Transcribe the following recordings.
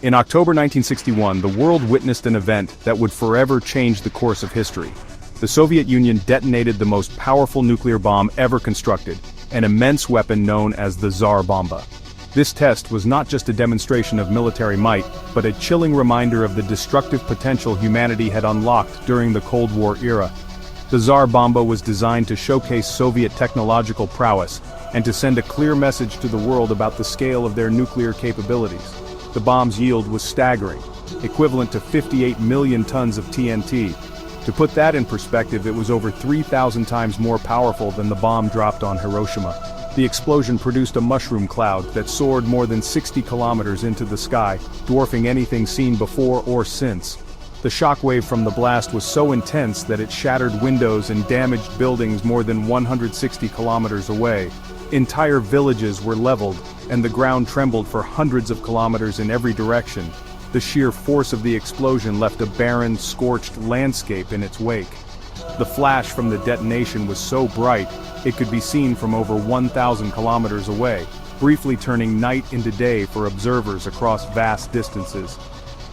In October 1961, the world witnessed an event that would forever change the course of history. The Soviet Union detonated the most powerful nuclear bomb ever constructed, an immense weapon known as the Tsar Bomba. This test was not just a demonstration of military might, but a chilling reminder of the destructive potential humanity had unlocked during the Cold War era. The Tsar Bomba was designed to showcase Soviet technological prowess, and to send a clear message to the world about the scale of their nuclear capabilities. The bomb's yield was staggering, equivalent to 58 million tons of TNT. To put that in perspective, it was over 3,000 times more powerful than the bomb dropped on Hiroshima. The explosion produced a mushroom cloud that soared more than 60 kilometers into the sky, dwarfing anything seen before or since. The shockwave from the blast was so intense that it shattered windows and damaged buildings more than 160 kilometers away. Entire villages were leveled, and the ground trembled for hundreds of kilometers in every direction. The sheer force of the explosion left a barren, scorched landscape in its wake. The flash from the detonation was so bright, it could be seen from over 1,000 kilometers away, briefly turning night into day for observers across vast distances.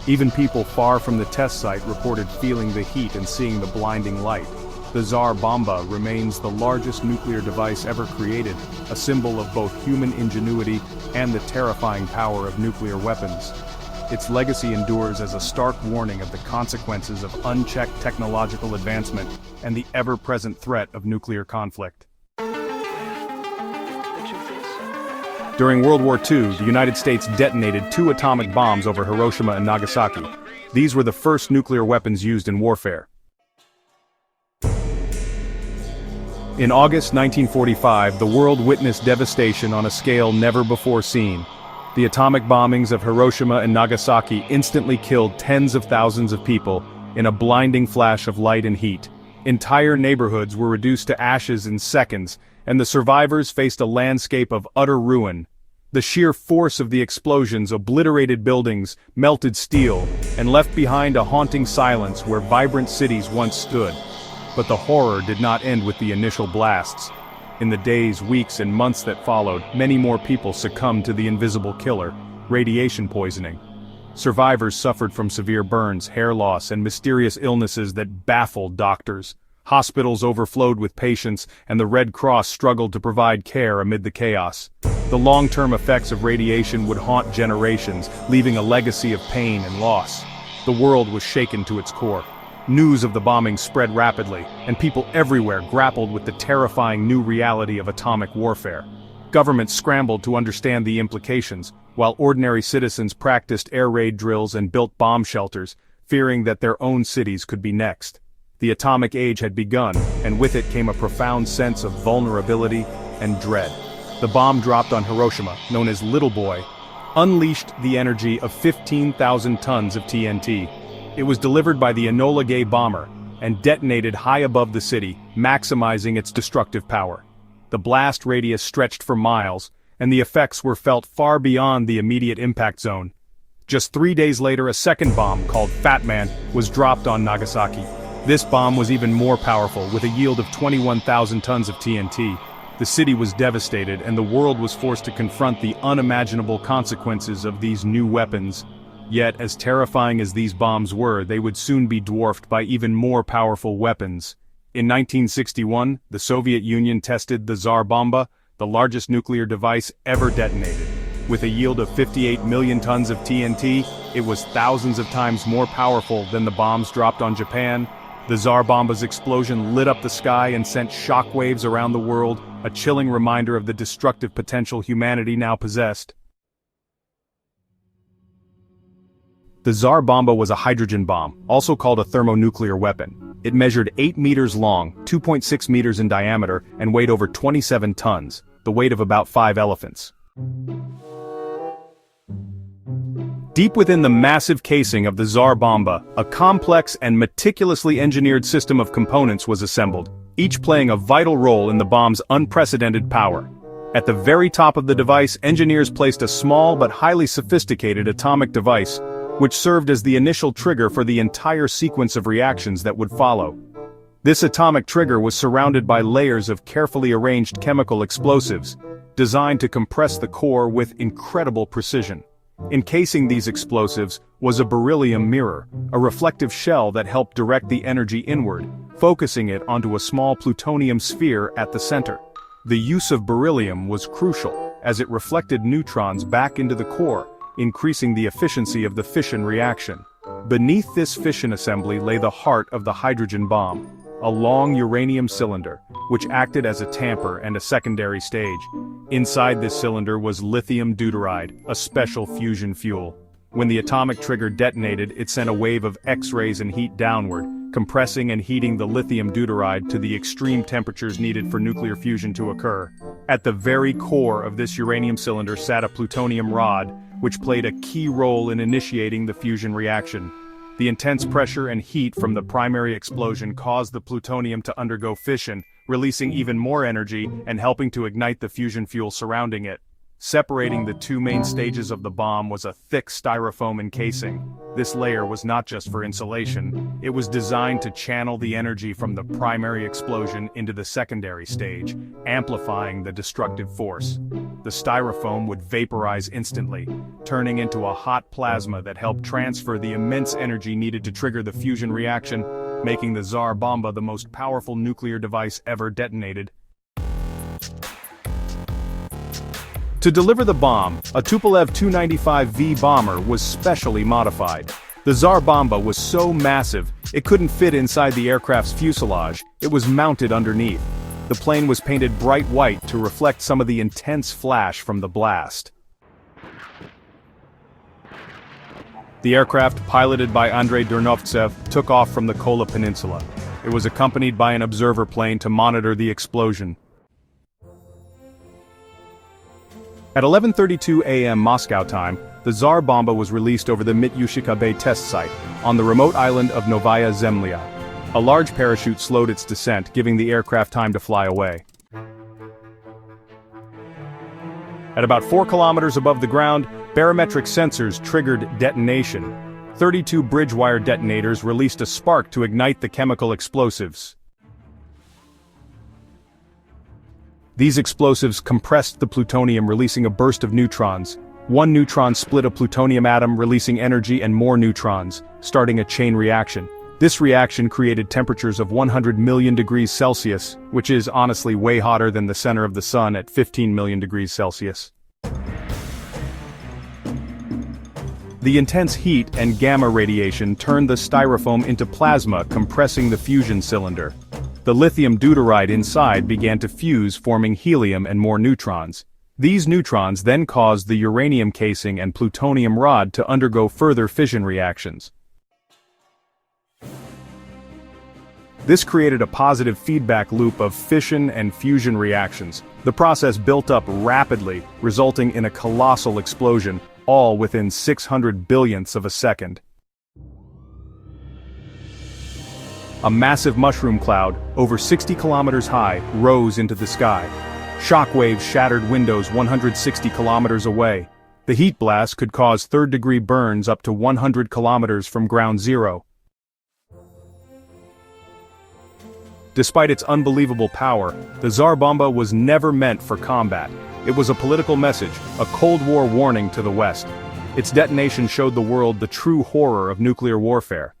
Even people far from the test site reported feeling the heat and seeing the blinding light. The Tsar Bomba remains the largest nuclear device ever created, a symbol of both human ingenuity and the terrifying power of nuclear weapons. Its legacy endures as a stark warning of the consequences of unchecked technological advancement and the ever-present threat of nuclear conflict. During World War II, the United States detonated 2 atomic bombs over Hiroshima and Nagasaki. These were the first nuclear weapons used in warfare. In August 1945, the world witnessed devastation on a scale never before seen. The atomic bombings of Hiroshima and Nagasaki instantly killed tens of thousands of people in a blinding flash of light and heat. Entire neighborhoods were reduced to ashes in seconds, and the survivors faced a landscape of utter ruin. The sheer force of the explosions obliterated buildings, melted steel, and left behind a haunting silence where vibrant cities once stood. But the horror did not end with the initial blasts. In the days, weeks, and months that followed, many more people succumbed to the invisible killer, radiation poisoning. Survivors suffered from severe burns, hair loss, and mysterious illnesses that baffled doctors. Hospitals overflowed with patients, and the Red Cross struggled to provide care amid the chaos. The long-term effects of radiation would haunt generations, leaving a legacy of pain and loss. The world was shaken to its core. News of the bombing spread rapidly, and people everywhere grappled with the terrifying new reality of atomic warfare. Governments scrambled to understand the implications, while ordinary citizens practiced air raid drills and built bomb shelters, fearing that their own cities could be next. The atomic age had begun, and with it came a profound sense of vulnerability and dread. The bomb dropped on Hiroshima, known as Little Boy, unleashed the energy of 15,000 tons of TNT. It was delivered by the Enola Gay bomber, and detonated high above the city, maximizing its destructive power. The blast radius stretched for miles, and the effects were felt far beyond the immediate impact zone. Just 3 days later, a second bomb, called Fat Man, was dropped on Nagasaki. This bomb was even more powerful, with a yield of 21,000 tons of TNT. The city was devastated, and the world was forced to confront the unimaginable consequences of these new weapons. Yet, as terrifying as these bombs were, they would soon be dwarfed by even more powerful weapons. In 1961, the Soviet Union tested the Tsar Bomba, the largest nuclear device ever detonated. With a yield of 58 million tons of TNT, it was thousands of times more powerful than the bombs dropped on Japan. The Tsar Bomba's explosion lit up the sky and sent shockwaves around the world, a chilling reminder of the destructive potential humanity now possessed. The Tsar Bomba was a hydrogen bomb, also called a thermonuclear weapon. It measured 8 meters long, 2.6 meters in diameter, and weighed over 27 tons, the weight of about 5 elephants. Deep within the massive casing of the Tsar Bomba, a complex and meticulously engineered system of components was assembled, each playing a vital role in the bomb's unprecedented power. At the very top of the device, engineers placed a small but highly sophisticated atomic device, which served as the initial trigger for the entire sequence of reactions that would follow. This atomic trigger was surrounded by layers of carefully arranged chemical explosives, designed to compress the core with incredible precision. Encasing these explosives was a beryllium mirror, a reflective shell that helped direct the energy inward, focusing it onto a small plutonium sphere at the center. The use of beryllium was crucial, as it reflected neutrons back into the core, increasing the efficiency of the fission reaction. Beneath this fission assembly lay the heart of the hydrogen bomb, a long uranium cylinder, which acted as a tamper and a secondary stage. Inside this cylinder was lithium deuteride, a special fusion fuel. When the atomic trigger detonated, it sent a wave of X-rays and heat downward, compressing and heating the lithium deuteride to the extreme temperatures needed for nuclear fusion to occur. At the very core of this uranium cylinder sat a plutonium rod, which played a key role in initiating the fusion reaction. The intense pressure and heat from the primary explosion caused the plutonium to undergo fission, releasing even more energy and helping to ignite the fusion fuel surrounding it. Separating the two main stages of the bomb was a thick styrofoam encasing. This layer was not just for insulation, it was designed to channel the energy from the primary explosion into the secondary stage, amplifying the destructive force. The styrofoam would vaporize instantly, turning into a hot plasma that helped transfer the immense energy needed to trigger the fusion reaction, making the Tsar Bomba the most powerful nuclear device ever detonated. To deliver the bomb, a Tupolev Tu-95V bomber was specially modified. The Tsar Bomba was so massive, it couldn't fit inside the aircraft's fuselage, it was mounted underneath. The plane was painted bright white to reflect some of the intense flash from the blast. The aircraft, piloted by Andrei Dernovtsev, took off from the Kola Peninsula. It was accompanied by an observer plane to monitor the explosion. At 11:32 a.m. Moscow time, the Tsar Bomba was released over the Mityushika Bay test site, on the remote island of Novaya Zemlya. A large parachute slowed its descent, giving the aircraft time to fly away. At about 4 kilometers above the ground, barometric sensors triggered detonation. 32 bridge wire detonators released a spark to ignite the chemical explosives. These explosives compressed the plutonium, releasing a burst of neutrons. One neutron split a plutonium atom, releasing energy and more neutrons, starting a chain reaction. This reaction created temperatures of 100 million degrees Celsius, which is honestly way hotter than the center of the sun at 15 million degrees Celsius. The intense heat and gamma radiation turned the styrofoam into plasma, compressing the fusion cylinder. The lithium deuteride inside began to fuse, forming helium and more neutrons. These neutrons then caused the uranium casing and plutonium rod to undergo further fission reactions. This created a positive feedback loop of fission and fusion reactions. The process built up rapidly, resulting in a colossal explosion, all within 600 billionths of a second. A massive mushroom cloud, over 60 kilometers high, rose into the sky. Shockwaves shattered windows 160 kilometers away. The heat blast could cause third-degree burns up to 100 kilometers from ground zero. Despite its unbelievable power, the Tsar Bomba was never meant for combat. It was a political message, a Cold War warning to the West. Its detonation showed the world the true horror of nuclear warfare.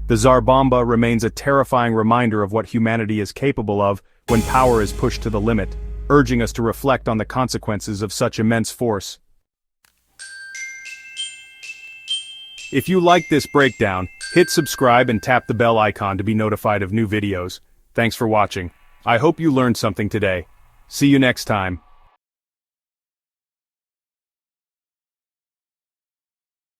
The Tsar Bomba remains a terrifying reminder of what humanity is capable of when power is pushed to the limit, urging us to reflect on the consequences of such immense force. If you like this breakdown, hit subscribe and tap the bell icon to be notified of new videos. Thanks for watching. I hope you learned something today. See you next time.